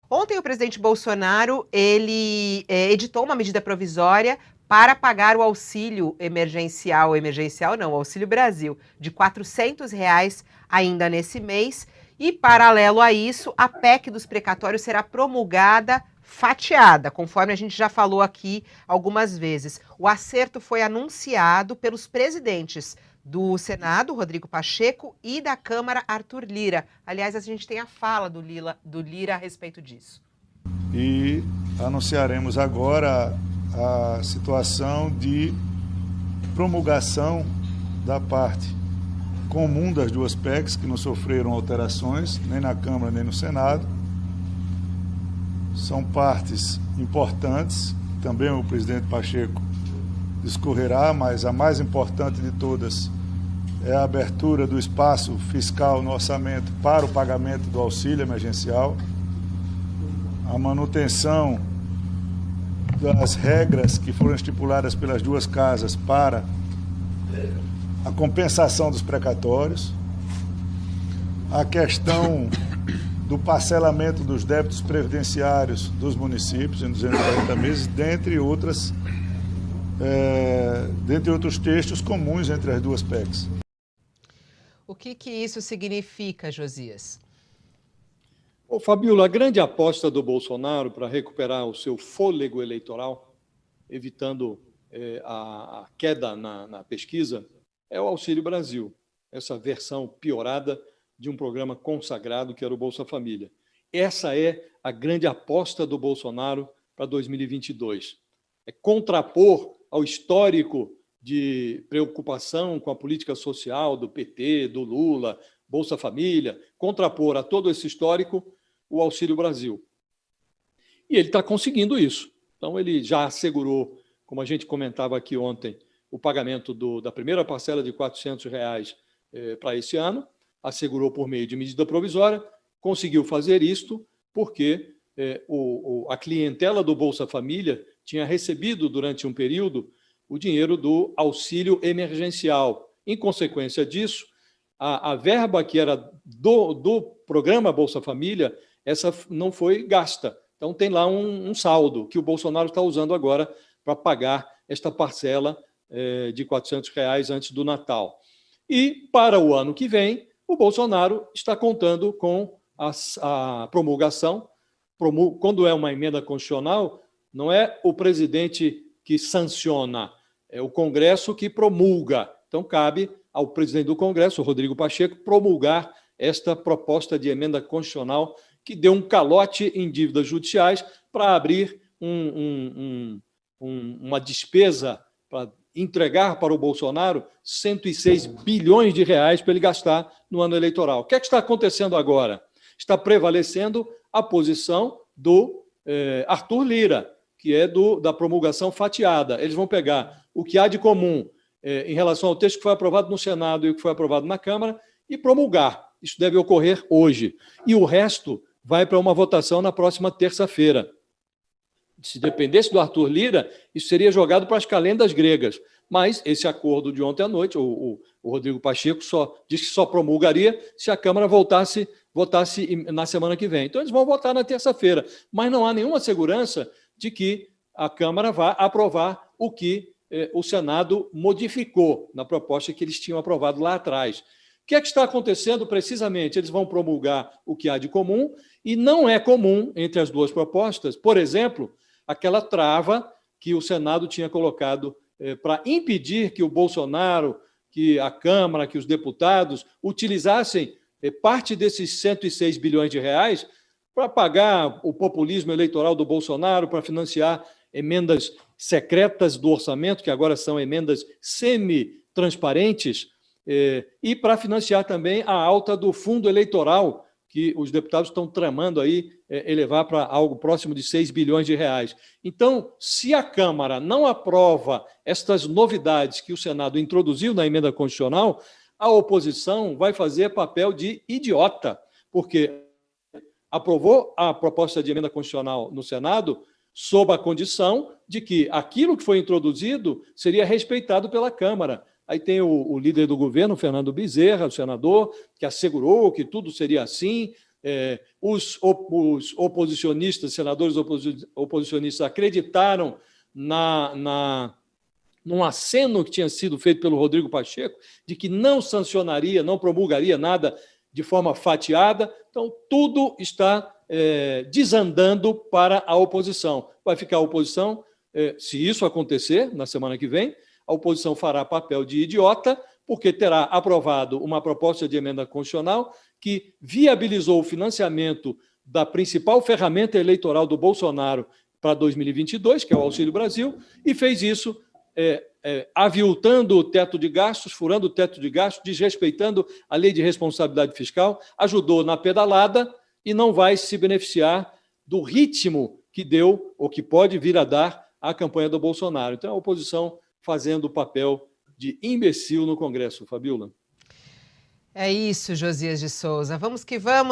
Ontem o presidente Bolsonaro, ele editou uma medida provisória para pagar o auxílio emergencial não, o Auxílio Brasil, de R$ 400 ainda nesse mês. E, paralelo a isso, a PEC dos precatórios será promulgada fatiada, conforme a gente já falou aqui algumas vezes. O acerto foi anunciado pelos presidentes do Senado, Rodrigo Pacheco, e da Câmara, Arthur Lira. Aliás, a gente tem a fala do Lira a respeito disso. E anunciaremos agora a situação de promulgação da parte comum das duas PECs, que não sofreram alterações, nem na Câmara nem no Senado. São partes importantes, também o presidente Pacheco discorrerá, mas a mais importante de todas é a abertura do espaço fiscal no orçamento para o pagamento do auxílio emergencial, a manutenção das regras que foram estipuladas pelas duas casas para a compensação dos precatórios, a questão do parcelamento dos débitos previdenciários dos municípios em 240 meses, dentre outros textos comuns entre as duas PECs. O que isso significa, Josias? Ô, Fabíola, a grande aposta do Bolsonaro para recuperar o seu fôlego eleitoral, evitando a queda na pesquisa, é o Auxílio Brasil, essa versão piorada de um programa consagrado que era o Bolsa Família. Essa é a grande aposta do Bolsonaro para 2022. É contrapor ao histórico de preocupação com a política social do PT, do Lula, Bolsa Família, contrapor a todo esse histórico o Auxílio Brasil. E ele está conseguindo isso. Então, ele já assegurou, como a gente comentava aqui ontem, o pagamento da primeira parcela de R$ 400 para esse ano, assegurou por meio de medida provisória, conseguiu fazer isto porque a clientela do Bolsa Família tinha recebido, durante um período, o dinheiro do auxílio emergencial. Em consequência disso, a verba que era do programa Bolsa Família, essa não foi gasta. Então, tem lá um saldo que o Bolsonaro está usando agora para pagar esta parcela de R$ 400 antes do Natal. E, para o ano que vem, o Bolsonaro está contando com a promulgação. Quando é uma emenda constitucional, não é o presidente que sanciona, é o Congresso que promulga. Então, cabe ao presidente do Congresso, Rodrigo Pacheco, promulgar esta proposta de emenda constitucional que deu um calote em dívidas judiciais para abrir uma despesa para entregar para o Bolsonaro 106 bilhões de reais para ele gastar no ano eleitoral. O que é que está acontecendo agora? Está prevalecendo a posição do Arthur Lira, que é da promulgação fatiada. Eles vão pegar o que há de comum em relação ao texto que foi aprovado no Senado e o que foi aprovado na Câmara e promulgar. Isso deve ocorrer hoje. E o resto vai para uma votação na próxima terça-feira. Se dependesse do Arthur Lira, isso seria jogado para as calendas gregas. Mas esse acordo de ontem à noite, o Rodrigo Pacheco disse que só promulgaria se a Câmara votasse na semana que vem. Então, eles vão votar na terça-feira. Mas não há nenhuma segurança de que a Câmara vá aprovar o que o Senado modificou na proposta que eles tinham aprovado lá atrás. O que é que está acontecendo precisamente? Eles vão promulgar o que há de comum e não é comum entre as duas propostas, por exemplo, aquela trava que o Senado tinha colocado para impedir que o Bolsonaro, que a Câmara, que os deputados utilizassem parte desses 106 bilhões de reais para pagar o populismo eleitoral do Bolsonaro, para financiar emendas secretas do orçamento, que agora são emendas semi-transparentes, e para financiar também a alta do fundo eleitoral, que os deputados estão tramando aí elevar para algo próximo de 6 bilhões de reais. Então, se a Câmara não aprova estas novidades que o Senado introduziu na emenda constitucional, a oposição vai fazer papel de idiota, porque aprovou a proposta de emenda constitucional no Senado sob a condição de que aquilo que foi introduzido seria respeitado pela Câmara. Aí tem o líder do governo, Fernando Bezerra, o senador, que assegurou que tudo seria assim, os oposicionistas, senadores oposicionistas, acreditaram num aceno que tinha sido feito pelo Rodrigo Pacheco, de que não sancionaria, não promulgaria nada de forma fatiada. Então, tudo está desandando para a oposição. Vai ficar a oposição, se isso acontecer na semana que vem, a oposição fará papel de idiota, porque terá aprovado uma proposta de emenda constitucional que viabilizou o financiamento da principal ferramenta eleitoral do Bolsonaro para 2022, que é o Auxílio Brasil, e fez isso aviltando o teto de gastos, furando o teto de gastos, desrespeitando a lei de responsabilidade fiscal, ajudou na pedalada e não vai se beneficiar do ritmo que deu ou que pode vir a dar a campanha do Bolsonaro. Então, a oposição fazendo o papel de imbecil no Congresso, Fabíola. É isso, Josias de Souza. Vamos que vamos.